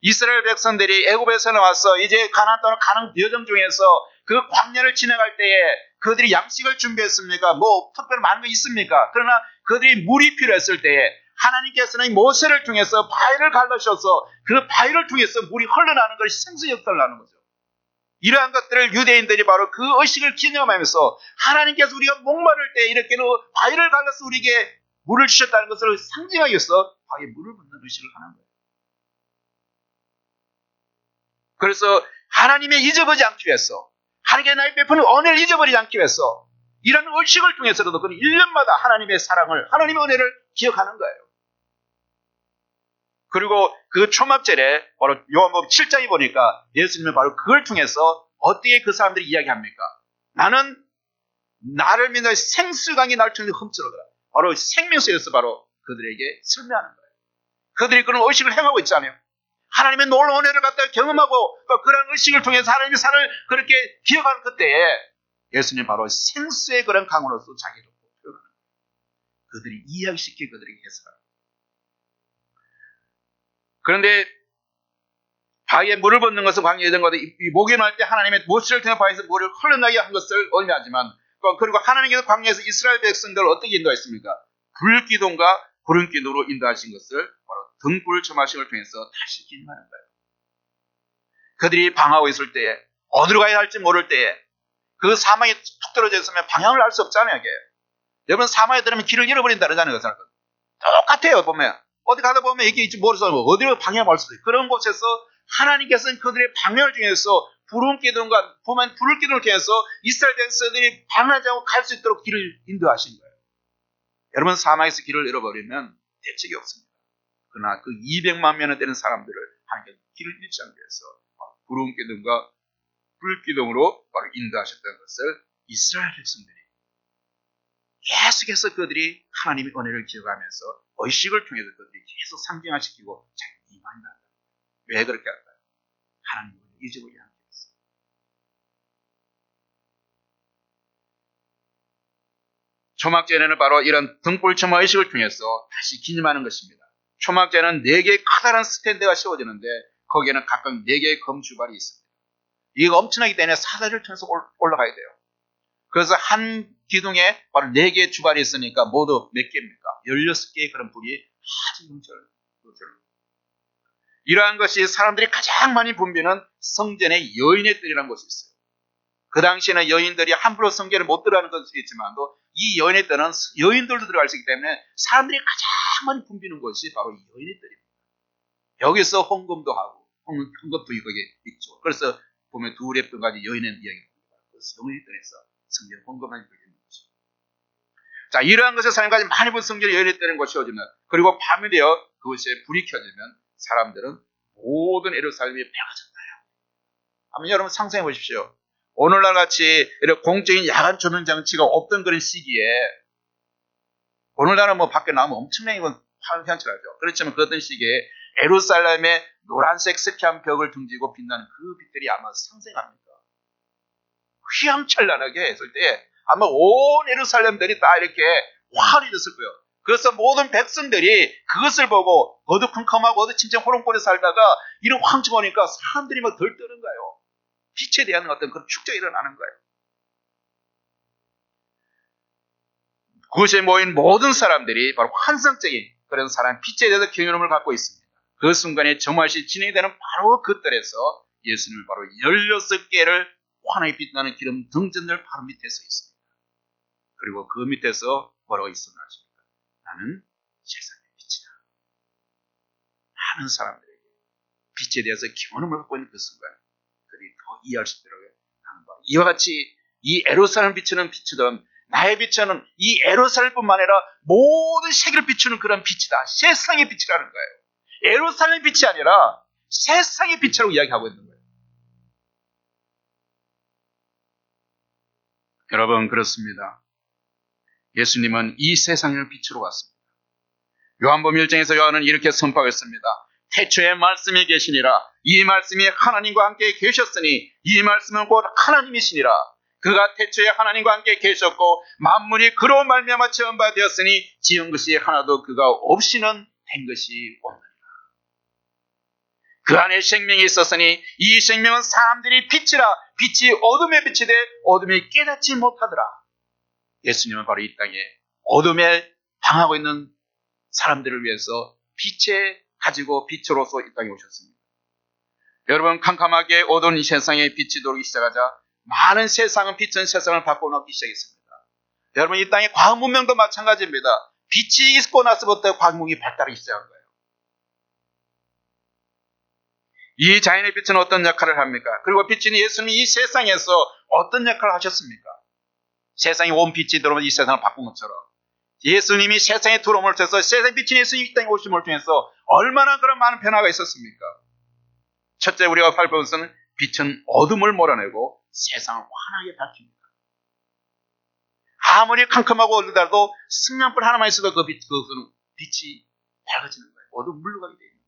S2: 이스라엘 백성들이 애굽에서 나와서 이제 가나안 땅으로 가는 여정 중에서 그 광야를 지나갈 때에 그들이 양식을 준비했습니까? 뭐 특별히 많은 거 있습니까? 그러나 그들이 물이 필요했을 때에 하나님께서는 모세를 통해서 바위를 갈라셔서 그 바위를 통해서 물이 흘러나는 것이 생수 역사를 나는 거죠. 이러한 것들을 유대인들이 바로 그 의식을 기념하면서 하나님께서 우리가 목마를 때 이렇게 바위를 갈라서 우리에게 물을 주셨다는 것을 상징하기 위해서 바위에 물을 붓는 의식을 하는 거예요. 그래서 하나님의 잊어버리지 않기 위해서 하나님께 나의 베푸는 은혜를 잊어버리지 않기 위해서 이런 의식을 통해서라도 그는 1년마다 하나님의 사랑을, 하나님의 은혜를 기억하는 거예요. 그리고 그 초막절에 바로 요한복음 7장에 보니까 예수님은 바로 그걸 통해서 어떻게 그 사람들이 이야기합니까? 나는 나를 믿는 생수강이 날 통해 흠처로더라. 바로 생명수에서 바로 그들에게 설명하는 거예요. 그들이 그런 의식을 행하고 있잖아요. 하나님의 놀라운 은혜를 갖다 경험하고 또 그런 의식을 통해서 하나님의 사랑을 그렇게 기억하는 그때에 예수님 바로 생수의 그런 강으로서 자기를 표현하는 거예요. 그들이 이해시켜 그들에게 해석하는 거예요. 그런데 바위에 물을 붓는 것은 광야에 된 것도 목욕할 때 하나님의 모시를 통해 바위에서 물을 흘러나게 한 것을 의미하지만 그리고 하나님께서 광야에서 이스라엘 백성들을 어떻게 인도했습니까? 불기둥과 구름기둥으로 인도하신 것을 바로 등불 점하심을 통해서 다시 기념하는 거예요. 그들이 방황하고 있을 때에 어디로 가야 할지 모를 때에 그 사망에 툭 떨어져 있으면 방향을 알 수 없잖아요. 이게. 여러분 사망에 들으면 길을 잃어버린다 그러잖아요. 그 사람은. 똑같아요. 보면 어디 가다 보면 이게 있지 모르서 어디로 방향을 알 수도 있어요. 그런 곳에서 하나님께서는 그들의 방향을 통해서 구름기둥과 보면 불을 기둥을 통해서 이스라엘 백성들이 방황하지 않고 갈 수 있도록 길을 인도하신 거예요. 여러분 사망에서 길을 잃어버리면 대책이 없습니다. 그러나 그 200만 명이 되는 사람들을 하나님께서 길을 잃지 않기 위해서 구름기둥과 불기둥으로 바로 인도하셨다는 것을 이스라엘 백성들이 계속해서 그들이 하나님의 은혜를 기억하면서 의식을 통해서 그들이 계속 상징화시키고 자기 이만다. 왜 그렇게 할까요? 하나님을 잊어버리지 않기 위해서. 초막제는 바로 이런 등불 점화 의식을 통해서 다시 기념하는 것입니다. 초막제는 4개의 커다란 스탠드가 세워지는데 거기에는 각각 4개의 금주발이 있습니다. 이거 엄청나기 때문에 사다리를 통해서 올라가야 돼요. 그래서 한 기둥에 바로 4개의 주발이 있으니까 모두 몇 개입니까? 16개의 그런 불이 아주 넘쳐요. 이러한 것이 사람들이 가장 많이 붐비는 성전의 여인의 뜰이라는 곳이 있어요. 그 당시에는 여인들이 함부로 성전에 못 들어가는 것이 있지만도 이 여인의 뜰은 여인들도 들어갈 수 있기 때문에 사람들이 가장 많이 붐비는 곳이 바로 이 여인의 뜰입니다. 여기서 헌금도 하고 헌금도 거기 있죠. 그래서 보면 두 랩등까지 여인의 이야기입니다. 그래서 여인의 뜰에서 성전 헌금하는 것이 있는 것입니다. 자, 이러한 것에 사람까지 많이 본 성전에 여인의 뜰은 곳이 오지만 그리고 밤이 되어 그곳에 불이 켜지면 사람들은 모든 예루살렘이 밝아졌나요? 한번 여러분 상상해 보십시오. 오늘날 같이 이런 공적인 야간 조명 장치가 없던 그런 시기에 오늘날은 뭐 밖에 나오면 엄청나게 환상처라죠. 그렇지만 그랬던 시기에 예루살렘의 노란색 스키한 벽을 등지고 빛나는 그 빛들이 아마 상생합니다. 휘황찬란하게 했을 때 아마 온 예루살렘들이 다 이렇게 환해졌을 거예요. 그래서 모든 백성들이 그것을 보고 어두컴컴하고 어두침침 호롱골에 살다가 이런 황청 오니까 사람들이 막 덜 떠는 거예요. 빛에 대한 어떤 그런 축제가 일어나는 거예요. 그곳에 모인 모든 사람들이 바로 환상적인 그런 사람 빛에 대해서 경외함을 갖고 있습니다. 그 순간에 정말시 진행이 되는 바로 그 뜰에서 예수님은 바로 16개를 환하게 빛나는 기름 등잔들 바로 밑에 서 있습니다. 그리고 그 밑에서 뭐라고 있었나십니까? 나는 세상의 빛이다. 많은 사람들에게 빛에 대해서 경험을 갖고 있는 그 순간 그들이 더 이해할 수 있도록 하는 것. 이와 같이 이 예루살렘 비추는 빛이든 나의 빛은 이 예루살렘뿐만 아니라 모든 세계를 비추는 그런 빛이다. 세상의 빛이라는 거예요. 예루살렘 빛이 아니라 세상의 빛이라고 이야기하고 있는 거예요. 여러분 그렇습니다. 예수님은 이 세상을 빛으로 왔습니다. 요한복음 1장에서 요한은 이렇게 선포했습니다. 태초에 말씀이 계시니라. 이 말씀이 하나님과 함께 계셨으니 이 말씀은 곧 하나님이시니라. 그가 태초에 하나님과 함께 계셨고 만물이 그로 말미암아 지은 바 되었으니 지은 것이 하나도 그가 없이는 된 것이 없느니라. 그 안에 생명이 있었으니 이 생명은 사람들이 빛이라. 빛이 어둠에 빛이 돼 어둠이 깨닫지 못하더라. 예수님은 바로 이 땅에 어둠에 당하고 있는 사람들을 위해서 빛에 가지고 빛으로서 이 땅에 오셨습니다. 여러분 캄캄하게 어두운 이 세상에 빛이 들어오기 시작하자 많은 세상은 빛은 세상을 바꿔놓기 시작했습니다. 여러분 이 땅의 과학 문명도 마찬가지입니다. 빛이 있고 나서부터 과학문명이 발달하기 시작한 거예요. 이 자연의 빛은 어떤 역할을 합니까? 그리고 빛은 예수님이 이 세상에서 어떤 역할을 하셨습니까? 세상에 온 빛이 들어오면 이 세상을 바꾼 것처럼 예수님이 세상에 들어옴을 통해서 세상에 비친 예수님이 이 땅에 오심을 통해서 얼마나 그런 많은 변화가 있었습니까? 첫째 우리가 볼 것은 빛은 어둠을 몰아내고 세상을 환하게 밝힙니다. 아무리 캄캄하고 어두더라도 승냥불 하나만 있어도 그것은 빛이 밝아지는 거예요. 어둠 물러가게 되는 거예요.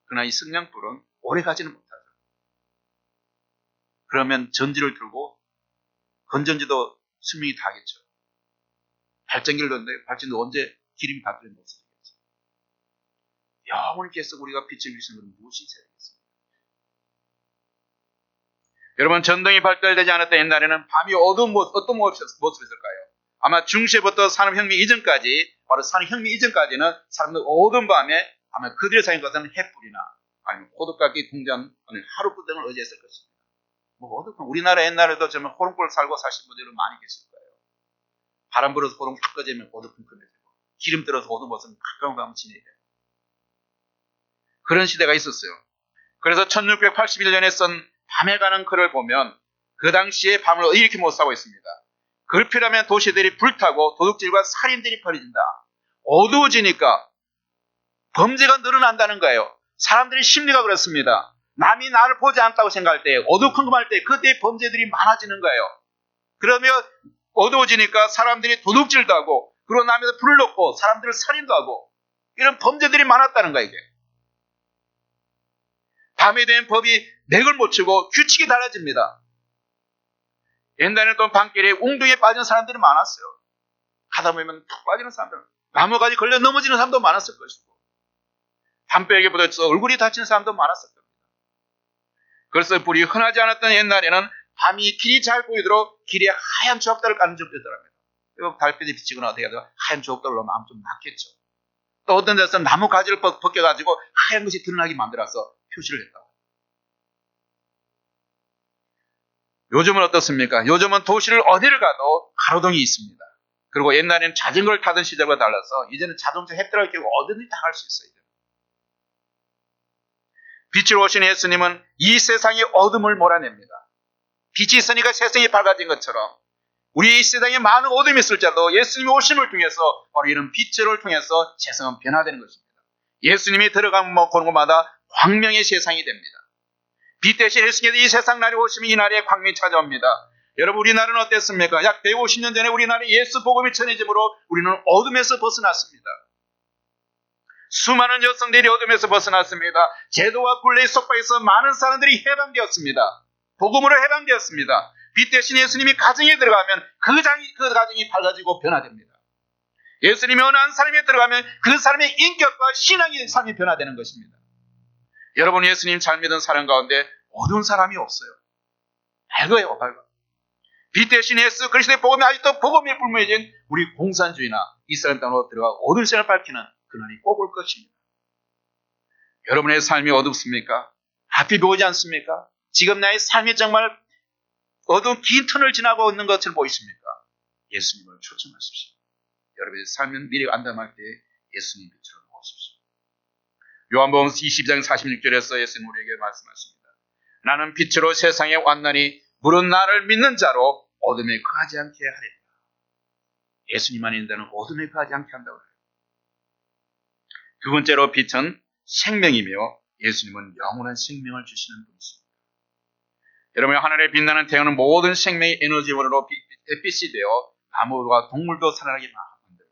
S2: 그러나 이 승냥불은 오래 가지는 못하죠. 그러면 전지를 들고 건전지도 수명이 다하겠죠. 발전기를 넣는데 발전기 언제 기름이 다 들면 없어지겠죠. 영원히 계속 우리가 빛을 비추는 것은 무엇이 있어야 되겠습니까? 여러분 전등이 발달되지 않았던 옛날에는 밤이 어떤 모습이었을까요? 아마 중세부터 산업혁명 이전까지 바로 산업혁명 이전까지는 사람들 어두운 밤에 아마 그들의 사용한 것은 횃불이나 아니면 호두깎이 동전 아니면 하루불 등을 의지했을 것입니다. 뭐 어둡고 우리나라 옛날에도 정말 호롱불 살고 사신 분들은 많이 계실 거예요. 바람 불어서 호롱 탁 꺼지면 어두컴컴해지고 기름 들어서 어두운 것은 가까운 밤을 지내야 돼요. 그런 시대가 있었어요. 그래서 1681년에 쓴 밤에 가는 글을 보면 그 당시에 밤을 이렇게 모습하고 있습니다. 그렇다면 도시들이 불타고 도둑질과 살인들이 벌어진다. 어두워지니까 범죄가 늘어난다는 거예요. 사람들의 심리가 그렇습니다. 남이 나를 보지 않다고 생각할 때, 어두컴컴할 때 그때 범죄들이 많아지는 거예요. 그러면 어두워지니까 사람들이 도둑질도 하고 그리고 남에서 불을 넣고 사람들을 살인도 하고 이런 범죄들이 많았다는 거예요. 이게. 밤에 되면 법이 맥을 못 치고 규칙이 달라집니다. 옛날에는 또 밤길에 웅둥이에 빠진 사람들이 많았어요. 가다 보면 푹 빠지는 사람들, 나무가지 걸려 넘어지는 사람도 많았을 것이고 담벼락에 부딪혀서 얼굴이 다치는 사람도 많았을 겁니다. 그래서 불이 흔하지 않았던 옛날에는 밤이 길이 잘 보이도록 길에 하얀 조각들을 까는 적도 있더랍니다. 달빛이 비치거나 어떻게 하다가 하얀 조각들을 넣으면 아무 좀 낫겠죠. 또 어떤 데서는 나무 가지를 벗겨가지고 하얀 것이 드러나게 만들어서 표시를 했다고. 요즘은 어떻습니까? 요즘은 도시를 어디를 가도 가로등이 있습니다. 그리고 옛날에는 자전거를 타던 시절과 달라서 이제는 자동차 햇빛을 켜고 어디든지 다 갈 수 있어요. 빛으로 오신 예수님은 이 세상의 어둠을 몰아냅니다. 빛이 있으니까 세상이 밝아진 것처럼 우리 이 세상에 많은 어둠이 있을지라도 예수님이 오심을 통해서 바로 이런 빛을 통해서 세상은 변화되는 것입니다. 예수님이 들어가는 곳마다 광명의 세상이 됩니다. 빛 대신 예수님께서 이 세상 날이 오시면 이 날에 광명이 찾아옵니다. 여러분 우리나라는 어땠습니까? 약 150년 전에 우리나라에 예수 복음이 전해짐으로 우리는 어둠에서 벗어났습니다. 수많은 여성들이 어둠에서 벗어났습니다. 제도와 굴레의 속박에서 많은 사람들이 해방되었습니다. 복음으로 해방되었습니다. 빛 대신 예수님이 가정에 들어가면 그 가정이 밝아지고 변화됩니다. 예수님이 어느 한 사람에 들어가면 그 사람의 인격과 신앙의 삶이 변화되는 것입니다. 여러분 예수님 잘 믿은 사람 가운데 어두운 사람이 없어요. 밝아요, 밝아. 빛 대신 예수 그리스도의 복음이 아직도 복음에 불문해진 우리 공산주의나 이스라엘 땅으로 들어가 어두운 세상을 밝히는 그날이 꼭 올 것입니다. 여러분의 삶이 어둡습니까? 앞이 보이지 않습니까? 지금 나의 삶이 정말 어두운 긴 터널을 지나고 있는 것을 보이십니까? 예수님을 초청하십시오. 여러분의 삶은 미래가 안담할 때 예수님 빛으로 나오십시오. 요한복음 22장 46절에서 예수님 우리에게 말씀하십니다. 나는 빛으로 세상에 왔나니 물은 나를 믿는 자로 어둠에 거하지 않게 하리라. 예수님만 있는 데는 어둠에 거하지 않게 한다고 해요. 두 번째로 빛은 생명이며 예수님은 영원한 생명을 주시는 분이십니다. 여러분 하늘에 빛나는 태양은 모든 생명의 에너지원으로 햇빛이 되어 나무와 동물도 살아나게 만듭니다.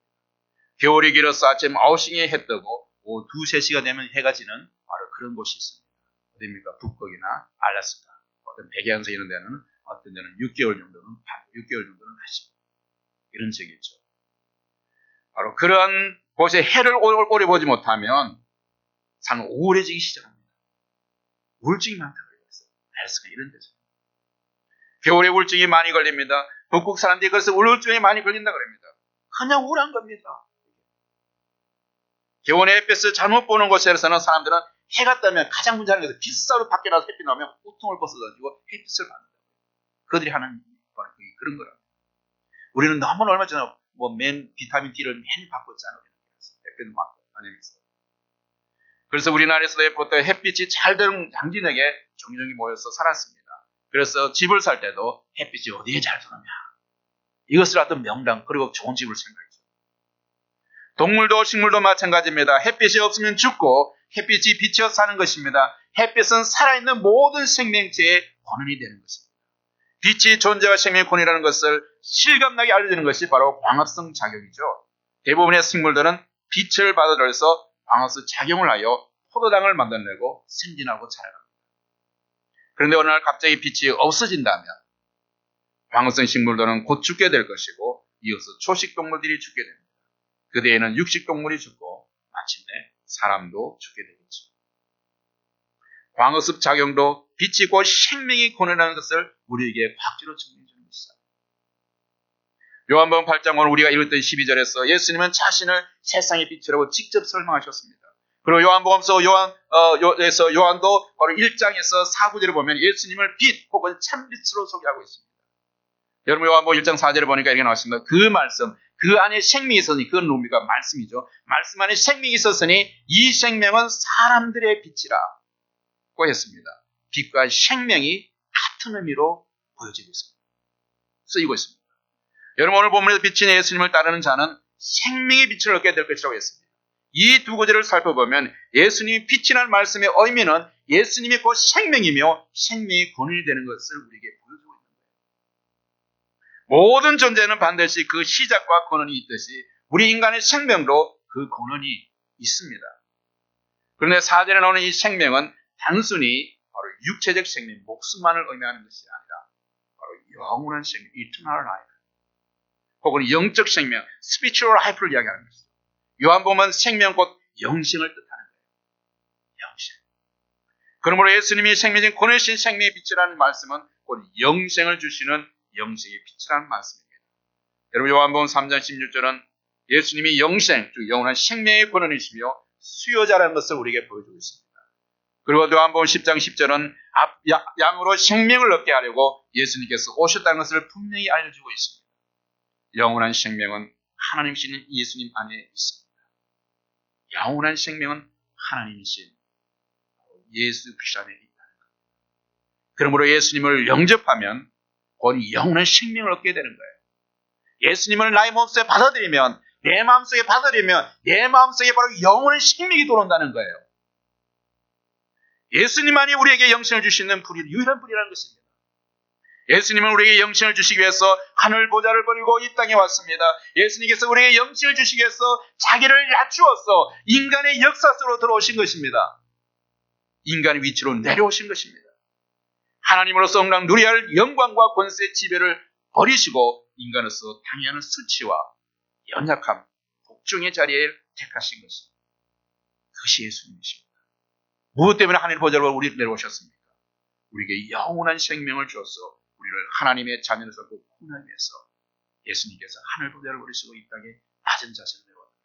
S2: 겨울이 길어서 아침 9시에 해 뜨고 오후 2, 3시가 되면 해가 지는 바로 그런 곳이 있습니다. 어디입니까? 북극이나 알래스카 어떤 백양성 이런 데는 어떤 데는 6개월 정도는 하시고 이런 적이죠. 바로 그런 곳에 해를 오래 보지 못하면 삶은 우울해지기 시작합니다. 우울증이 많다고 그랬어요. 알래스카 이런 데서. 겨울에 우울증이 많이 걸립니다. 북극 사람들이 그래서 우울증이 많이 걸린다고 합니다. 그냥 우울한 겁니다. 겨울에 햇빛을 잘못 보는 곳에서는 사람들은 해가 뜨면 가장 문제하는 것은 빛으로 밖에 나서 햇빛 나오면 우통을 벗어가지고 햇빛을 받는다. 그들이 하는 그런 거라. 우리는 너무 얼마 전에 비타민 D를 매일 받고 있잖아요. 햇빛을 받고 다니면서. 그래서 우리나라에서도 햇빛이 잘 드는 장진에게 종종이 모여서 살았습니다. 그래서 집을 살 때도 햇빛이 어디에 잘 들어오냐. 이것을 어떤 명당 그리고 좋은 집을 생각했죠. 동물도 식물도 마찬가지입니다. 햇빛이 없으면 죽고 햇빛이 비쳐 사는 것입니다. 햇빛은 살아있는 모든 생명체의 권원이 되는 것입니다. 빛이 존재와 생명의 권이라는 것을 실감나게 알려주는 것이 바로 광합성 작용이죠. 대부분의 식물들은 빛을 받아들여서 광합성 작용을 하여 포도당을 만들어내고 생진하고 자라납니다. 그런데 어느 날 갑자기 빛이 없어진다면 광합성 식물들은 곧 죽게 될 것이고 이어서 초식동물들이 죽게 됩니다. 그 뒤에는 육식동물이 죽고 마침내 사람도 죽게 되겠죠. 광hợp 작용도 빛이 곧 생명이 권한다는 것을 우리에게 과학적으로 증명해 주는 것이다. 요한복음 8장 오늘 우리가 읽었던 12절에서 예수님은 자신을 세상의 빛이라고 직접 설명하셨습니다. 그리고 요한복음서 요한도 바로 1장에서 4, 9절을 보면 예수님을 빛 혹은 참빛으로 소개하고 있습니다. 여러분 요한복음 1장 4절에 보니까 이렇게 나왔습니다. 그 말씀, 그 안에 생명이 있었으니, 그건 뭡니까? 말씀이죠. 말씀 안에 생명이 있었으니 이 생명은 사람들의 빛이라고 했습니다. 빛과 생명이 같은 의미로 보여지고 있습니다. 쓰이고 있습니다. 여러분 오늘 본문에서 비친 예수님을 따르는 자는 생명의 빛을 얻게 될 것이라고 했습니다. 이 두 구절을 살펴보면 예수님이 빛이라는 말씀의 의미는 예수님이 곧 생명이며 생명의 권원이 되는 것을 우리에게 보여주고 있는 거예요. 모든 존재는 반드시 그 시작과 권원이 있듯이 우리 인간의 생명도 그 권원이 있습니다. 그런데 4절에 나오는 이 생명은 단순히 바로 육체적 생명, 목숨만을 의미하는 것이 아니라 바로 영원한 생명, eternal life, 혹은 영적 생명, spiritual life를 이야기하는 것이죠. 요한복음은 생명 곧 영생을 뜻하는 거예요. 영생. 그러므로 예수님이 생명적 권하신 생명의 빛이라는 말씀은 곧 영생을 주시는 영생의 빛이라는 말씀입니다. 여러분 요한복음 3장 16절은 예수님이 영생, 즉 영원한 생명의 권원이시며 수요자라는 것을 우리에게 보여주고 있습니다. 그리고 요한복음 10장 10절은 양으로 생명을 얻게 하려고 예수님께서 오셨다는 것을 분명히 알려주고 있습니다. 영원한 생명은 하나님이신 예수님 안에 있습니다. 영원한 생명은 하나님이신 예수 그리스도 안에 있다는 것. 그러므로 예수님을 영접하면 곧 영원한 생명을 얻게 되는 거예요. 예수님을 나의 마음속에 받아들이면, 내 마음속에 받아들이면 내 마음속에 바로 영원한 생명이 들어온다는 거예요. 예수님만이 우리에게 영생을 주시는 유일한 분이라는 것입니다. 예수님은 우리에게 영생을 주시기 위해서 하늘 보좌를 버리고 이 땅에 왔습니다. 예수님께서 우리에게 영생을 주시기 위해서 자기를 낮추어서 인간의 역사 속으로 들어오신 것입니다. 인간의 위치로 내려오신 것입니다. 하나님으로서 응당 누려야 할 영광과 권세 지배를 버리시고 인간으로서 당연한 수치와 연약함, 복종의 자리에 택하신 것입니다. 그것이 예수님이십니다. 무엇 때문에 하늘 보좌로 우리를 내려오셨습니까? 우리에게 영원한 생명을 주어서 우리를 하나님의 자녀로서 구원하기 위해서 예수님께서 하늘 보좌를 버리시고 이 땅에 낮은 자세로 내려왔습니다.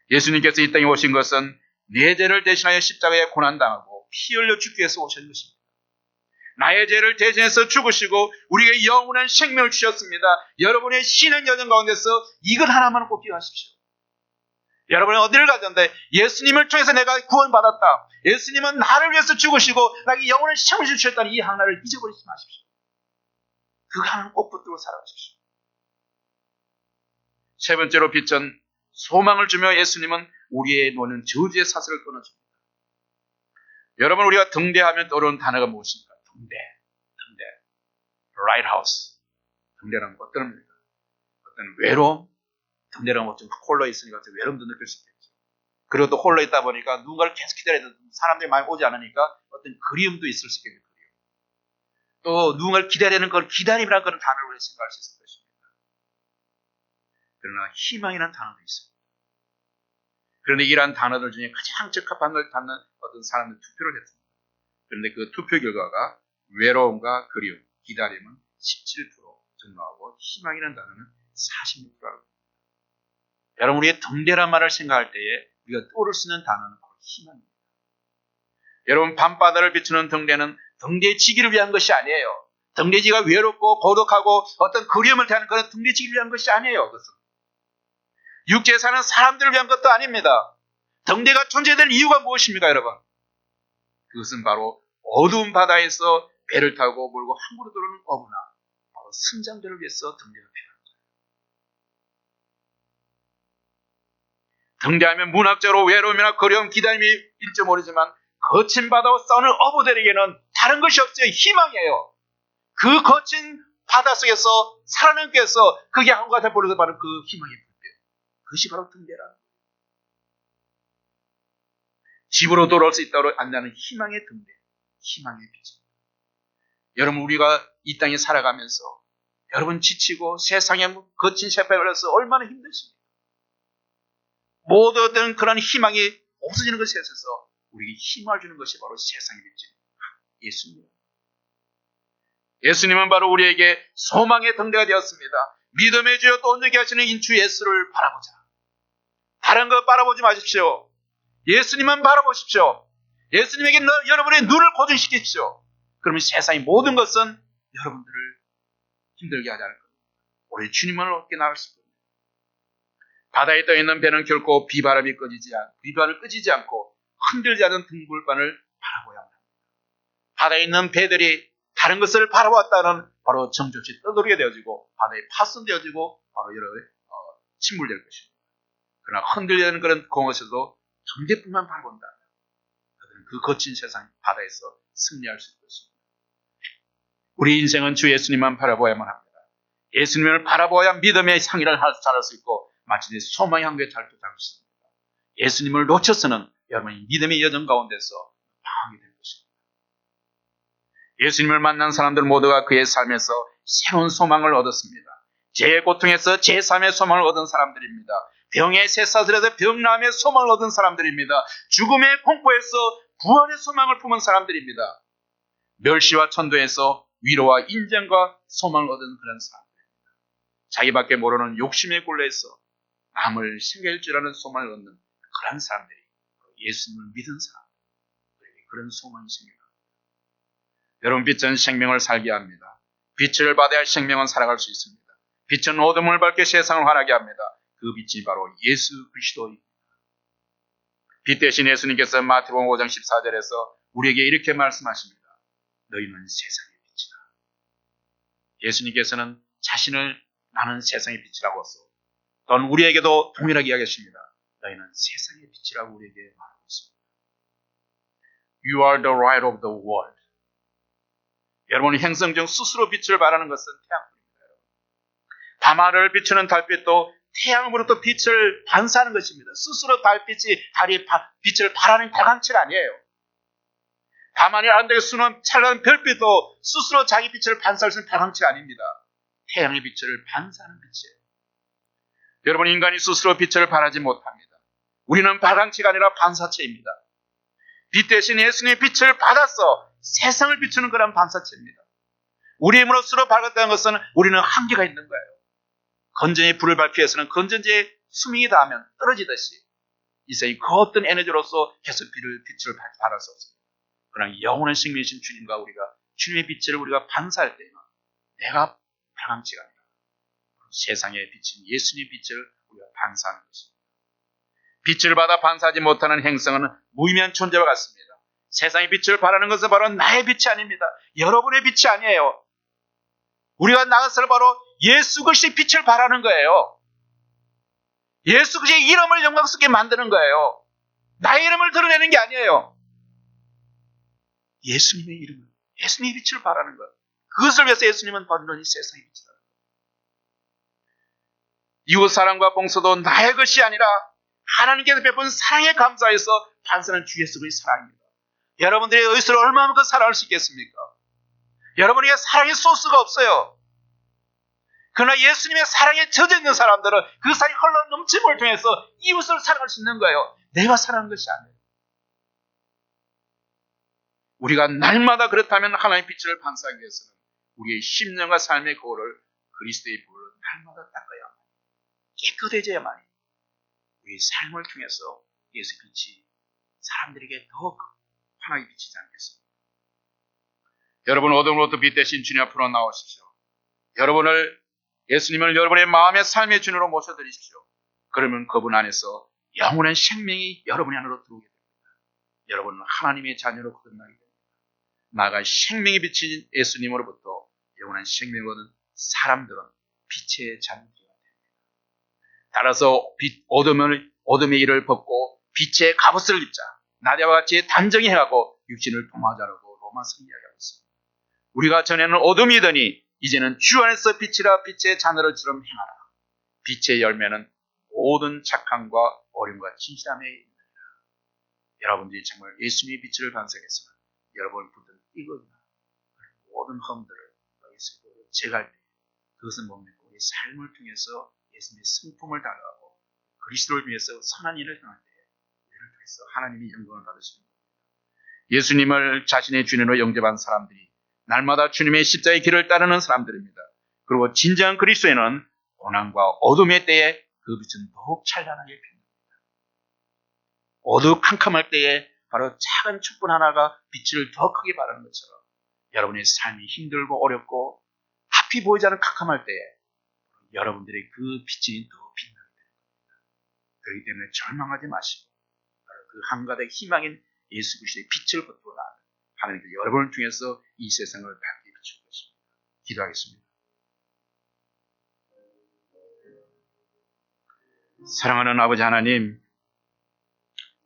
S2: 예수님께서 이 땅에 오신 것은 내 죄를 대신하여 십자가에 고난당하고 피 흘려 죽기 위해서 오신 것입니다. 나의 죄를 대신해서 죽으시고 우리에게 영원한 생명을 주셨습니다. 여러분의 신앙 여정 가운데서 이것 하나만 꼭 기억하십시오. 여러분은 어디를 가든지 예수님을 통해서 내가 구원받았다, 예수님은 나를 위해서 죽으시고 나에게 영원한 생명을 주셨다는 이 하나를 잊어버리지 마십시오. 그 하나는 꼭 붙들고 살아가십시오. 세 번째로 빛은 소망을 주며 예수님은 우리의 노는 저주의 사슬을 끊어줍니다. 여러분 우리가 등대하면 떠오르는 단어가 무엇입니까? 등대. 라이트하우스. 등대라는 건 어떤 의미입니까? 어떤 외로움, 등대라는 좀 홀로 있으니까 외로움도 느낄 수 있겠죠. 그리고 또 홀로 있다 보니까 누군가를 계속 기다려야 되는, 사람들이 많이 오지 않으니까 어떤 그리움도 있을 수 있겠네요. 또 누군가를 기다리는 걸 기다림이라는 그런 단어로 생각할 수 있을 것입니다. 그러나 희망이라는 단어도 있습니다. 그런데 이러한 단어들 중에 가장 적합한 걸 갖는 어떤 사람들 투표를 했습니다. 그런데 그 투표 결과가 외로움과 그리움, 기다림은 17% 정도하고 희망이라는 단어는 46%라고 합니다. 여러분 우리의 등대란 말을 생각할 때에 우리가 떠오를 수 있는 단어는 바로 희망입니다. 여러분 밤바다를 비추는 등대는 등대지기를 위한 것이 아니에요. 등대지가 외롭고 고독하고 어떤 그리움을 대하는 그런 등대지기를 위한 것이 아니에요. 그것은 육지에 사는 사람들을 위한 것도 아닙니다. 등대가 존재될 이유가 무엇입니까 여러분? 그것은 바로 어두운 바다에서 배를 타고 몰고 항구로 들어오는 어부나 바로 승장들을 위해서 등대가 필요합니다. 등대하면 문학적으로 외로움이나 거려움, 기다림이 일지 모르지만 거친 바다와 싸우는 어부들에게는 다른 것이 없어요. 희망이에요. 그 거친 바다 속에서 살아남기 위해서 그게 한과 되버려서 바로 그 희망의 불빛. 그것이 바로 등대라는 거예요. 집으로 돌아올 수 있다고 안다는 희망의 등대, 희망의 빛입니다. 여러분, 우리가 이 땅에 살아가면서 여러분 지치고 세상에 거친 세상에 걸려서 얼마나 힘드십니까? 모든 그런 희망이 없어지는 것에 있어서 우리에게 힘을 주는 것이 바로 세상의 빛입니다. 예수님. 예수님은 바로 우리에게 소망의 등대가 되었습니다. 믿음의 주여 또 온전케 하시는 인주 예수를 바라보자. 다른 거 바라보지 마십시오. 예수님만 바라보십시오. 예수님에게 여러분의 눈을 고정시키십시오. 그러면 세상의 모든 것은 여러분들을 힘들게 하지 않을 겁니다. 우리 주님을 얻게 나갈 수 있습니다. 바다에 떠있는 배는 결코 비바람을 끄지지 않고 흔들지 않은 둥글반을 바라보야 합니다. 바다에 있는 배들이 다른 것을 바라보았다는 바로 정적시 떠돌게 되어지고 바다에 파손되어지고 바로 여러 침몰될 것입니다. 그러나 흔들리는 그런 공허에서도 등대뿐만 바라본다. 그들은 그 거친 세상 바다에서 승리할 수 있습니다. 우리 인생은 주 예수님만 바라보아야만 합니다. 예수님을 바라보아야 믿음의 상의를 잘할 수 있고 마치 소망의 한계에 잘 도달할 수 있습니다. 예수님을 놓쳐서는 여러분이 믿음의 여정 가운데서 방황이 될 것입니다. 예수님을 만난 사람들 모두가 그의 삶에서 새로운 소망을 얻었습니다. 죄의 고통에서 제3의 소망을 얻은 사람들입니다. 병의 쇠사슬에서 병남의 소망을 얻은 사람들입니다. 죽음의 공포에서 부활의 소망을 품은 사람들입니다. 멸시와 천도에서 위로와 인정과 소망을 얻은 그런 사람들입니다. 자기밖에 모르는 욕심의 굴레에서 남을 생길 줄 아는 소망을 얻는 그런 사람들이 예수님을 믿은 사람들에게 그런 소망이 생깁니다. 여러분, 빛은 생명을 살게 합니다. 빛을 받아야 생명은 살아갈 수 있습니다. 빛은 어둠을 밝게 세상을 환하게 합니다. 그 빛이 바로 예수 그리스도입니다. 빛 대신 예수님께서 마태복음 5장 14절에서 우리에게 이렇게 말씀하십니다. 너희는 세상의 빛이다. 예수님께서는 자신을 나는 세상의 빛이라고 했어. 또한 우리에게도 동일하게 이야기하십니다. 너희는 세상의 빛이라고 우리에게 말하고 있습니다. You are the light of the world. 여러분이 행성 중 스스로 빛을 발하는 것은 태양불입니다. 밤하늘을 비추는 달빛도 태양으로부터 빛을 반사하는 것입니다. 스스로 달빛이 달이 빛을 발하는 발광체가 아니에요. 밤하늘 아래에 수는 찬란한 별빛도 스스로 자기 빛을 반사할 수 있는 발광체가 아닙니다. 태양의 빛을 반사하는 빛이에요. 여러분, 인간이 스스로 빛을 발하지 못합니다. 우리는 발광체가 아니라 반사체입니다. 빛 대신 예수님의 빛을 받아서 세상을 비추는 그런 반사체입니다. 우리 힘으로스스로 밝았다는 것은 우리는 한계가 있는 거예요. 건전의 불을 밝기 위해서는 건전지에 수명이 닿으면 떨어지듯이 이 세상이 그 어떤 에너지로서 계속 빛을 발할 수 없습니다. 그러나 영원한 생명이신 주님과 우리가 주님의 빛을 우리가 반사할 때는 내가 발광체가 아니라 세상에 비친 예수님의 빛을 우리가 반사하는 것입니다. 빛을 받아 반사하지 못하는 행성은 무의미한 존재와 같습니다. 세상의 빛을 발하는 것은 바로 나의 빛이 아닙니다. 여러분의 빛이 아니에요. 우리가 나가서 바로 예수 그리스도의 빛을 발하는 거예요. 예수 그리스도의 이름을 영광스럽게 만드는 거예요. 나의 이름을 드러내는 게 아니에요. 예수님의 이름을, 예수님의 빛을 발하는 거예요. 그것을 위해서 예수님은 번번이 세상의 빛이다. 이웃 사랑과 봉사도 나의 것이 아니라 하나님께서 베푼 사랑에 감사해서 반사하는 주 예수 그리스도의 사랑입니다. 여러분들이 어디서 얼마만큼 사랑할 수 있겠습니까? 여러분에게 사랑의 소스가 없어요. 그러나 예수님의 사랑에 젖어 있는 사람들은 그 사랑이 흘러 넘침을 통해서 이웃을 사랑할 수 있는 거예요. 내가 사랑하는 것이 아니에요. 우리가 날마다 그렇다면 하나님의 빛을 반사하기 위해서는 우리의 심령과 삶의 거울을 그리스도의 불로 날마다 닦아야 합니다. 깨끗해져야만이 우리의 삶을 통해서 예수 빛이 사람들에게 더 환하게 비치지 않겠습니까? 여러분, 어둠으로부터 빛 대신 주님 앞으로 나오십시오. 예수님을 여러분의 마음의 삶의 주님으로 모셔드리십시오. 그러면 그분 안에서 영원한 생명이 여러분 안으로 들어오게 됩니다. 여러분은 하나님의 자녀로 거듭나게 됩니다. 나아가 생명이 비친 예수님으로부터 영원한 생명을 얻은 사람들은 빛의 자녀들이 됩니다. 따라서 어둠의 일을 벗고 빛의 갑옷을 입자. 나대와 같이 단정히 행하고 육신을 도마자라고 로마서 이야기하고 있습니다. 우리가 전에는 어둠이더니 이제는 주 안에서 빛이라 빛의 자녀들처럼 행하라. 빛의 열매는 모든 착함과 어림과 진실함에 있느니라. 여러분들이 정말 예수님의 빛을 반석해서 여러분을 붙든 이거나 모든 험들을 여기서 제갈 때 그것은 뭡니까? 우리 삶을 통해서 예수님의 성품을 달라하고 그리스도를 위해서 선한 일을 행할 때 우리를 통해서 하나님이 영광을 받으시는 겁니다. 예수님을 자신의 주님으로 영접한 사람들이 날마다 주님의 십자가의 길을 따르는 사람들입니다. 그리고 진정한 그리스도에는 고난과 어둠의 때에 그 빛은 더욱 찬란하게 빛납니다. 어두컴컴할 때에 바로 작은 촛불 하나가 빛을 더 크게 발하는 것처럼 여러분의 삶이 힘들고 어렵고 앞이 보이지 않는 캄캄할 때에 여러분들의 그 빛이 더 빛나게 됩니다. 그렇기 때문에 절망하지 마시고 바로 그 한가득 희망인 예수 그리스도의 빛을 벗고 나아가 하나님께서 여러분을 통해서 이 세상을 밝게 비출 것입니다. 기도하겠습니다. 사랑하는 아버지 하나님,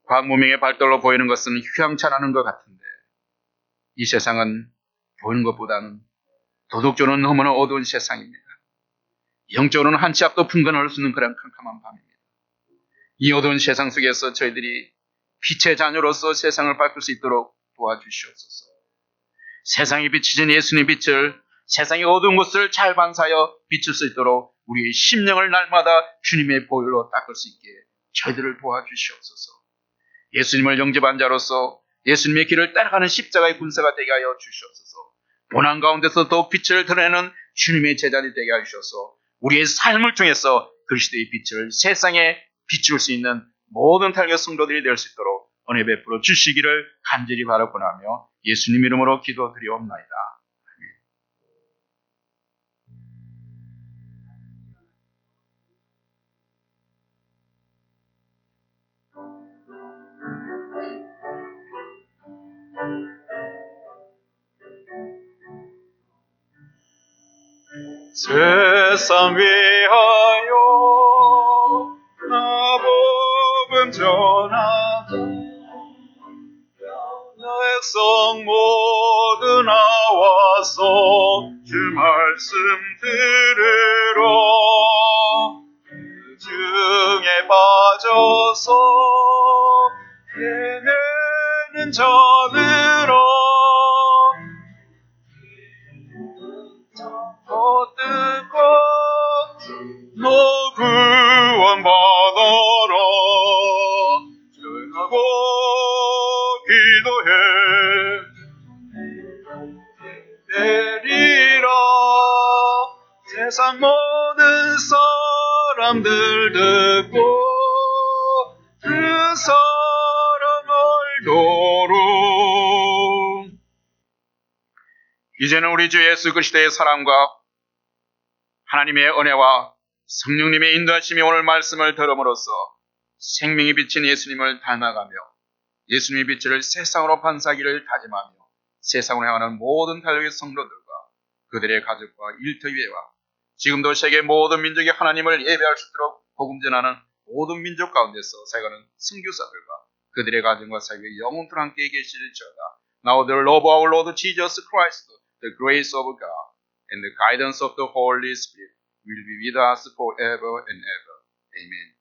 S2: 과학 문명의 발달로 보이는 것은 휘황찬란한 것 같은데 이 세상은 보이는 것보다는 도덕적으로는 너무나 어두운 세상입니다. 영적으로는 한 치 앞도 분간할 수 없는 그런 캄캄한 밤입니다. 이 어두운 세상 속에서 저희들이 빛의 자녀로서 세상을 바꿀 수 있도록 도와주시옵소서. 세상에 비치신 예수님 빛을 세상의 어두운 곳을 잘 반사하여 비출 수 있도록 우리의 심령을 날마다 주님의 보혈로 닦을 수 있게 저희들을 도와주시옵소서. 예수님을 영접한 자로서 예수님의 길을 따라가는 십자가의 군사가 되게 하여 주시옵소서. 고난 가운데서 더욱 빛을 드러내는 주님의 제자들이 되게 하셔서 우리의 삶을 통해서 그리스도의 빛을 세상에 비출 수 있는 모든 탈교 성도들이 될 수 있도록 은혜 베풀어 주시기를 간절히 바라고나며 예수님 이름으로 기도드리옵나이다.
S3: 세상 위하여 나 복음 전하고 백성 모두 나와서 주 말씀 들으러 그 중에 빠져서 헤매는 자들아 듣고 너 구원 받아라 전하고 기도해 되리라 세상 모든 사람들 듣고 그 사랑을 도록
S2: 이제는 우리 주 예수 그리스도의 사랑과 하나님의 은혜와 성령님의 인도하심이 오늘 말씀을 들음으로써 생명이 비친 예수님을 닮아가며 예수님의 빛을 세상으로 반사하기를 다짐하며 세상으로 향하는 모든 달력의 성도들과 그들의 가족과 일터위에와 지금도 세계 모든 민족이 하나님을 예배할 수 있도록 복음 전하는 모든 민족 가운데서 살아가는 선교사들과 그들의 가정과 사역에 영원토록 함께 계시리지어다. Now the love of our Lord Jesus Christ, the grace of God, and the guidance of the Holy Spirit will be with us forever and ever. Amen.